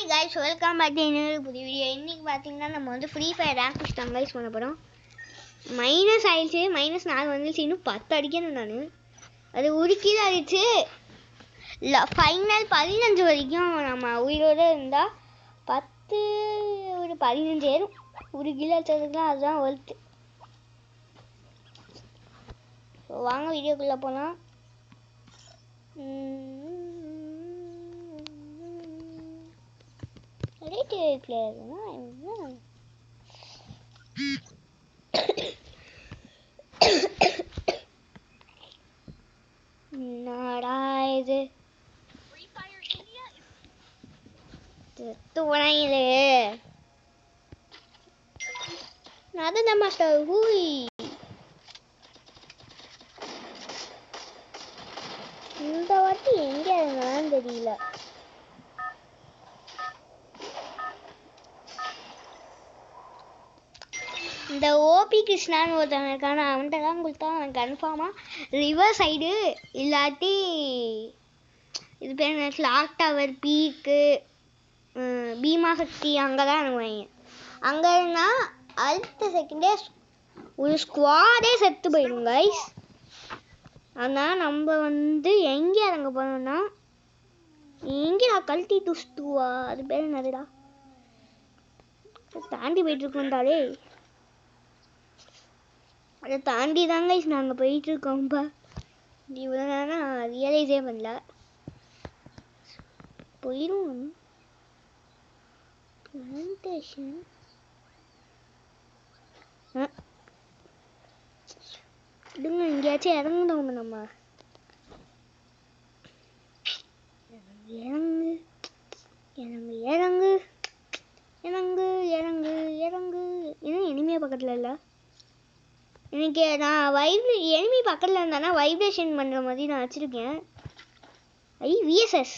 guys, welcome back to another புதிய video. இன்னைக்கு பாத்தீங்கன்னா நம்ம வந்து ஃப்ரீ ஃபயர் ரேங்க் புஷ் தான் गाइस பண்ண போறோம். மைனஸ் ஆயிடுச்சு, -4 வந்துச்சு. இன்னும் 10 அடிக்கணும் நான். அது உருக்கில ஆயிடுச்சு. ஃபைனல் 15 வரைக்கும் நம்ம உயிரோட இருந்தா 10 ஒரு 15 ஏறும். ஒரு கிலோ அடிச்சதுக்குலாம் அதுதான் வர்த். வாங்க வீடியோக்குள்ள போலாம். Player என்னடா இது துவனையிலே நடந்த மாஸ்டர் ஹூய். இந்த வாட்டி எங்க இருந்தாலும் தெரியல. இந்த ஓபி கிருஷ்ணான்னு ஒருத்தவங்க இருக்கான, அவன்கிட்ட தான் கொடுத்தா அவன் கன்ஃபார்மாக ரிவர் சைடு இல்லாட்டி இது பேர் என்ன கிளாக் டவர் பீக்கு பீமா சக்தி அங்கே தான் அனுப்புவாங்க. அங்கே இருந்தால் அடுத்த செகண்டே ஒரு ஸ்குவாடே செத்து போயிடும் கைஸ். ஆனால் நம்ம வந்து எங்கே இறங்க போனோம்னா எங்கே நான் கழட்டி துஷ்டுவா அது பேர் என்னதுடா தாண்டி போயிட்டு இருக்கோம்டாலே. அதை தாண்டி தாங்க நாங்கள் போயிட்டுருக்கோம்ப்பா. இவ்வளோ நேரம் ரியலைஸே பண்ணல. போயிடும் பிளான்டேஷன். இதுங்க எங்கேயாச்சும் இறங்கணும் நம்ம. இறங்கு இறங்கு இறங்கு இறங்கு இறங்கு இறங்கு. இன்னும் இனிமையா பக்கத்தில் இல்லை. இன்னைக்கு நான் எனிமி பக்கத்தில் இருந்தானா வைப்ரேஷன் பண்ணுற மாதிரி நான் வச்சுருக்கேன். விஎஸ்எஸ்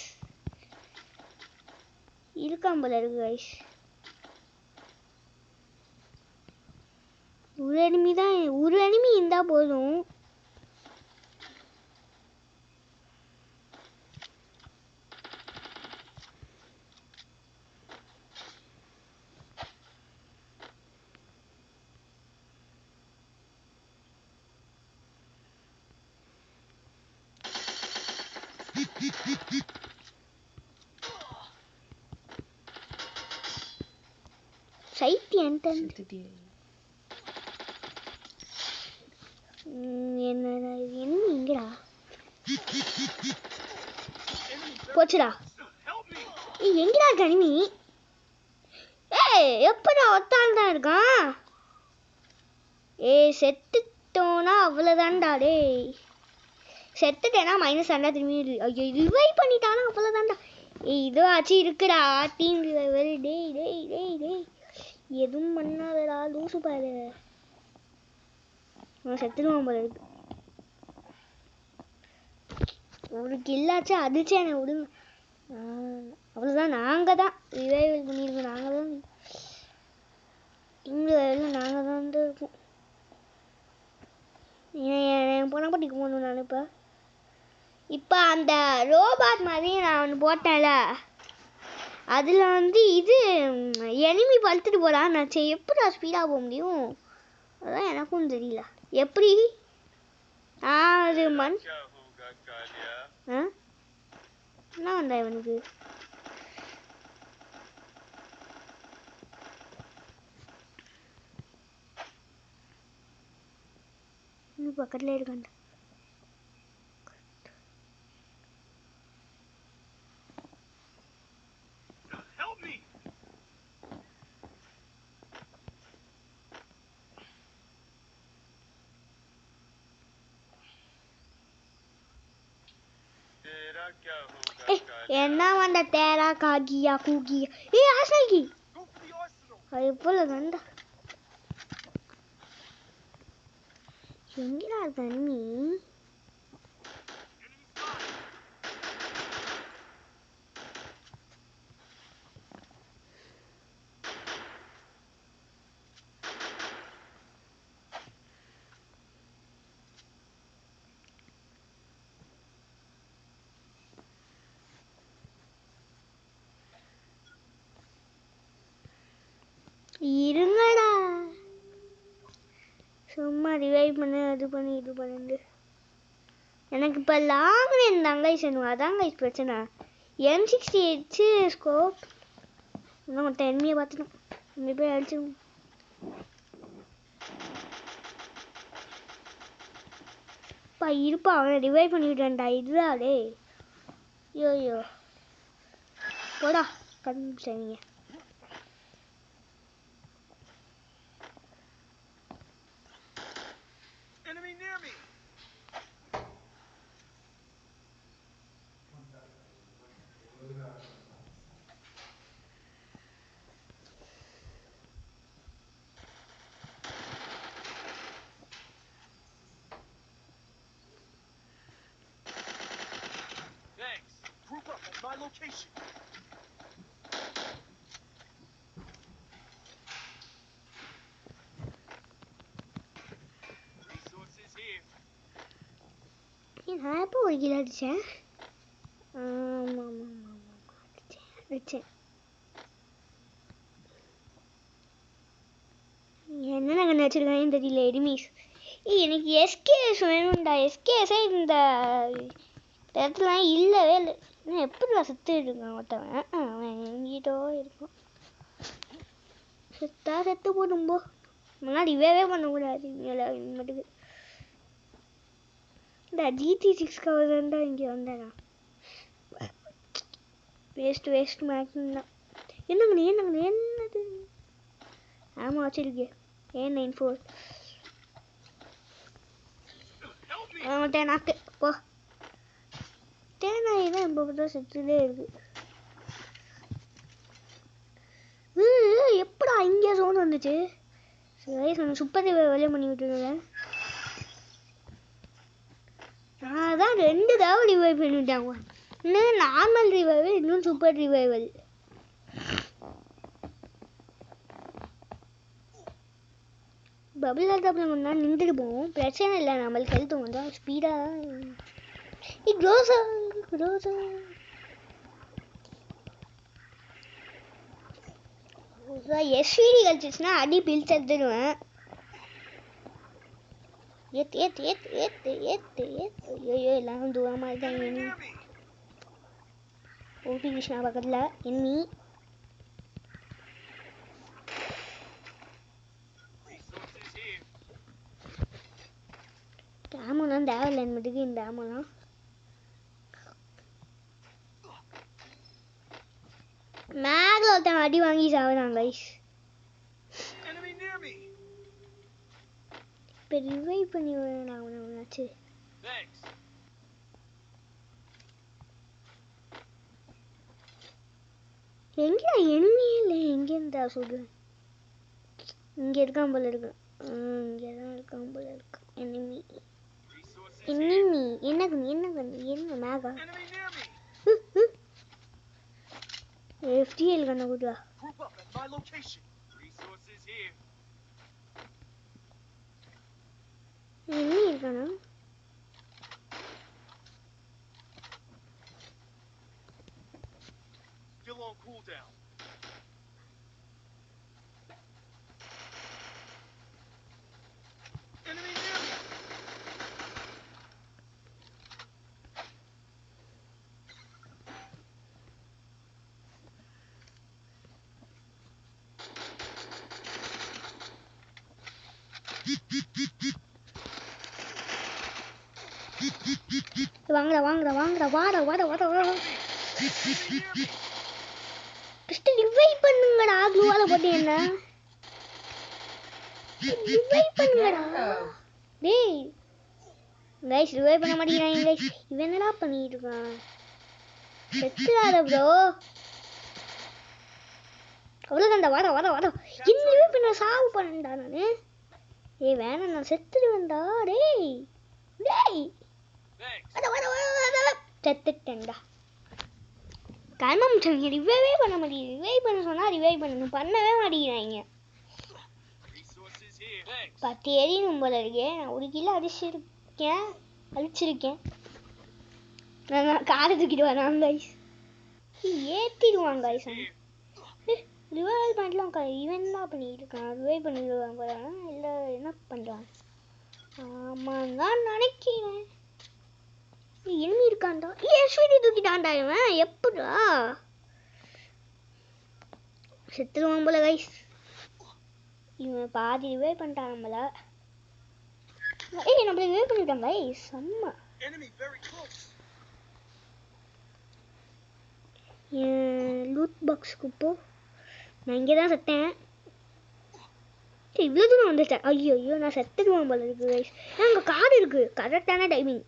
இருக்காம் போல இருக்கு கைஸ். ஒரு எனிமி இருந்தால் போதும். என்னடா என்ன இங்கடா போச்சுடா. எங்கடா கனிமி? எப்படா ஒத்தால் தான் இருக்கான். செத்துட்டோனா அவ்வளோதான்டா. செத்துட்டேனா -2 திரும்பி ரிவைவ் பண்ணிட்டானா அவ்வளோதான்டா. இதுவாச்சும் இருக்குடா டீம் ரிவைவல். டேய் டேய் டேய் டேய் எதுவும் பண்ணாதடா லூசு பாரு. செத்துடுவான் போல இருக்கு. ஒரு கில்லாச்சும் அடிச்சு என்னை விடுங்க. அவ்வளோதான். நாங்கள் தான் ரிவைவல் பண்ணியிருக்கோம். நாங்கள் தான் டீம் ரிவைவல் நாங்கள் தான் வந்து இருக்கோம். பொண்ணப்பட்டிக்கு போகணும் நான். இப்போ அந்த ரோபாட் மாதிரி நான் ஒன்று போட்டேன்ல, அதில் வந்து இது எனிமி பழுத்துட்டு போகிறான். நான் எப்படி ஸ்பீடாக போக முடியும்? அதான் எனக்கும் தெரியல எப்படி. என்ன வந்தா இவனுக்கு? இன்னும் பக்கத்தில் இருக்கான்டா. என்ன வந்த தேரா காகியா கூகியா ஆசைக்கு அது போலதான்டா. எங்கடா தண்ணி? சும்மா ரிவைவ் பண்ணு அது பண்ணி இது பண்ணிட்டு எனக்கு இப்போ லாங் ரேஞ்ச் தாங்க வேணும். அதாங்க பிரச்சனை. M68 ஸ்கோப் இன்னும் மொத்த எனிமியை பார்த்துடும். இங்கே போய் அடிச்சிடும். பா இருப்பா அவனை ரிவைவ் பண்ணிவிட்டேன்டா. இதுதான் டே. ஐயோ போடா கண்டுபிடிச்சிங்க. Group up at my location. Resources here. நான் எப்போ ஒரு கிலோ அடித்தேன்? ஆமாம் அடித்தேன். என்ன நாங்கள் நினச்சிருக்காங்கன்னு தெரியல. எனிமீஸ் எனக்கு எஸ்கேஎஸ் வேணும்டா. எஸ்கேஎஸே இந்த இடத்துலாம் இல்லவே இல்லை. நான் எப்படி செத்து இருக்கான் ஒருத்தவன். அவன் எங்கிட்டோ இருக்கும். செத்து போடும்போ முன்னாடி ரிவைவே பண்ணக்கூடாது. மட்டுக்கு இந்த GT6 கவர்தான் இங்கே வந்தேன். வேஸ்ட் மேக்ஸிங் தான். என்னது ஆமாம் வச்சிருக்கேன். A94 நாக்கு போ. தேனாய் தான் இப்போ தான் செத்துட்டே இருக்கு. எப்படா இங்கே சோன் வந்துச்சு? சரி சூப்பர் வேலையை பண்ணி விட்டுருவேன். அதான் 2 தடவை ரிவைவ் பண்ணிவிட்டாங்க. இன்னும் நார்மல் ரிவைவல், இன்னும் சூப்பர் ரிவைவல். பபிள் லேப்டாப்பில் கொஞ்ச நாள் நின்றுட்டு போவோம். பிரச்சனை இல்லை. நம்மளுக்கு ஹெல்த் கொஞ்சம் ஸ்பீடாக க்ரோஸா எஸ்விடி கழிச்சிச்சுன்னா அடி பில்ஸ் எடுத்துடுவேன். ஏத்து ஐயோ எல்லாம் தூரமாக தான். எண்ணி ஓபி கிருஷ்ணா பக்கத்தில் எண்ணி ஆமாம் தேவையில்லை மட்டுக்கு இந்த ஆமாம் மேக்ல ஒருத்தன் அடி வாங்கி சாப்பிடாங்க கைஸ். இப்போ ரிவைவ் பண்ணி அவனாச்சு. எங்கே எனிமே இல்லை. எங்கேருந்தா சொல்கிறேன். இங்கே இருக்கான் போல இருக்கு. இங்கே தான் இருக்கான் போல இருக்கு. எனிமி என்ன மேகா FTL கண்ண கூடா. எனிமி இருக்கானா? Still on cooldown. Enemy near me. வாடா ஃபர்ஸ்ட் ரிவைவ் பண்ணுங்கடா. க்ளூவால போட்டு என்ன ரிவைவ் பண்ணுங்கடா. டேய் கைஸ் ரிவைவ் பண்ண மாட்டேங்கிறாங்க கைஸ். இவன் என்னடா பண்ணிட்டு இருக்கான்? செத்துறாத ப்ரோ. அவ்வளோதான்டா. வாடா என்ன ரிவைவ் பண்ண சாவு பண்ணடா நானு. ஏய் வேணாம் நான் செத்துடுவேன்டா. டேய் செத்துட்டேன்டா. கர்மம் சொல்லுங்க. ரிவைவே பண்ண மாட்டேங்குது. ரிவைவ் பண்ண சொன்னா ரிவைவ் பண்ணணும். பண்ணவே மாட்டேங்கிறாங்க. 10 எரியணும் போல இருக்கே. நான் 1 கிலோ அழிச்சிருக்கேன். நான் காரை தூக்கிட்டு வரேன் கைஸ். ஏற்றிடுவான் கைஸ். ரிவைவ் பண்ணலாம். இவன் என்ன பண்ணிட்டு இருக்கான்? ரிவைவ் பண்ணிடுவான் போல. இல்லை என்ன பண்ணுறான்? ஆமாம் தான் நினைக்கிறேன். எனிமி இருக்கான்டா. எஸ்விடி தூக்கிட்டான்டா இவன். எப்படா செத்துருவான் போல கைஸ். இவன் பாதி ரிவே பண்ணிட்டான் நம்மள. நம்மள ரிவே பண்ணிட்டான் கைஸ். செம்ம. Enemy very close. லூட் பாக்ஸ்க்கு போ. நான் இங்கே தான் செத்தேன். இவ்வளோ தூரம் வந்துட்டேன். ஐயோ ஐயோ நான் செத்துடுவேன் போல இருக்கு கைஸ். அங்கே கார் இருக்கு. கரெக்டான டைமிங்.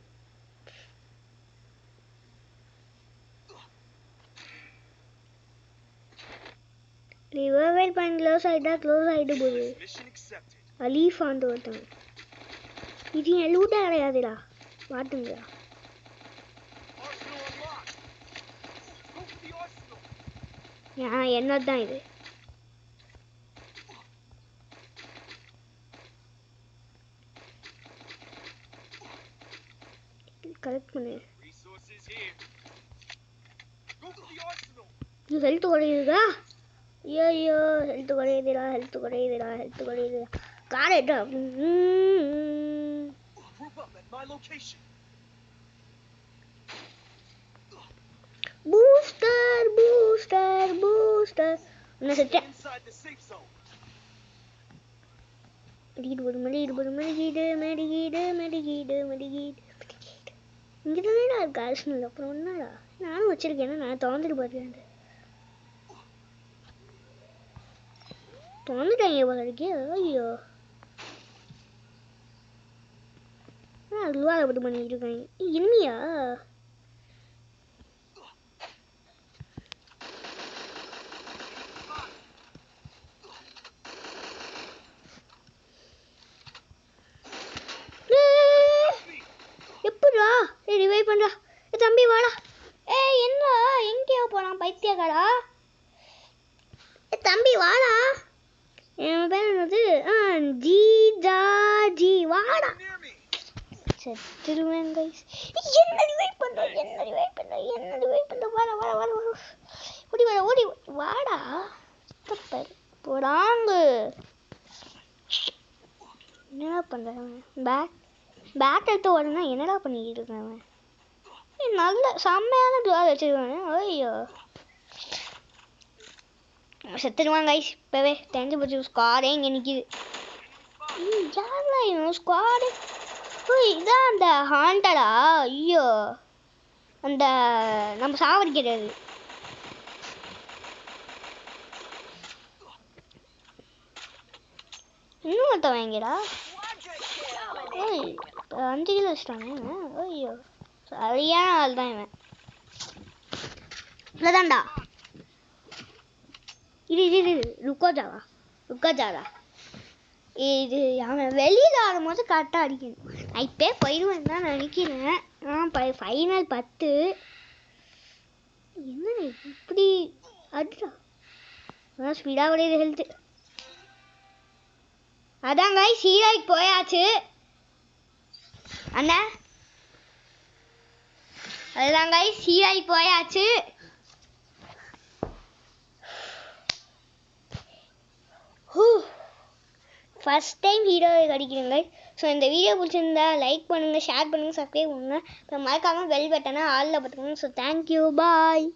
ரிவைவல் பாயிண்ட் க்ளோஸ் ஆகிட்டு போகுது. Mission accepted. அலீஃப் ஆண்டு ஒருத்தன். இது என் லூட்டாக கிடையாதுடா. வாட்டுங்களா. Arsenal unlocked. Go for the arsenal. என்னது தான் இது. கரெக்ட் பண்ணு. Resources here. Go for the arsenal. இது ஹெல்த் குறையுதா? ஐயோ ஹெல்த் குறையுதுடா. கார் எடுடா. Group up at my location. Booster. நான் செத்தேன். Inside the safe zone. மெடிகீடு. இங்கே தானேடா இருக்கு அரசனல். அப்புறம் என்னடா நானும் வச்சிருக்கேன். நான் திறந்துட்டு பார்த்துக்கேன். திறந்துட்டாங்க போல இருக்கே. ஐயோ அதுவாக அப்படி பண்ணிட்டு இருக்காங்க. இனிமையா எப்படா ரிவைவ் பண்றா. தம்பி வாடா. என்ன எங்கேயோ போனான் பைத்தியக்காரா. தம்பி வாடா. என் பேர் என்னது? ஜி வாடா. செத்துருவேன் கைஸ். என்ன ரிவைவ் பண்ற வாடா. ஓடி வாடா. தப்பர் போடாங்க. என்னடா பண்றேன்? பேட் எடுத்து ஓடுனா என்னடா பண்ணிக்கிட்டு இருக்கேன்? நல்ல செம்மையான டுவால் வச்சிருக்கானே. ஐயோ செத்துடுவான் கைஸ். இப்போவே தெரிஞ்சு போச்சு. ஸ்குவாடே இங்கே நிற்கிது. யாரா இவன் ஸ்குவாடு? இதான் அந்த ஹாண்டடா. ஐயோ அந்த நம்ம சாவடிக்கிறது. இன்னும் ஒருத்த வாங்கிடா. 5 கிலோ வச்சிட்டானே. ஐயோ சரியான ஆள் தான் இவன். இவ்வளோதான்டா. இது ருக்கோஜாவா. இது அவன் வெளியில் ஆடும்போது கரெக்டாக அடிக்கணும். நான் இப்போ போயிடுவேன் தான் நினைக்கிறேன். ஃபைனல் 10. என்ன இப்படி அடிடா. அதான் ஸ்பீடாக விளையுது ஹெல்த்து. அதான் கைஸ் ஹீரோய்க்கு போயாச்சு அண்ணா. அதுதான் கைஸ் ஹீரோய்க்கு போயாச்சு. ஃபர்ஸ்ட் டைம் ஹீரோவை அடிக்கிறேங்க. ஸோ இந்த வீடியோ பிடிச்சிருந்தா லைக் பண்ணுங்கள், ஷேர் பண்ணுங்கள், சப்ஸ்கிரைப் பண்ணுங்கள். இப்போ மறக்காமல் பெல் பட்டனை ஆலில் பார்த்துக்கோங்க. ஸோ தேங்க்யூ, பாய்.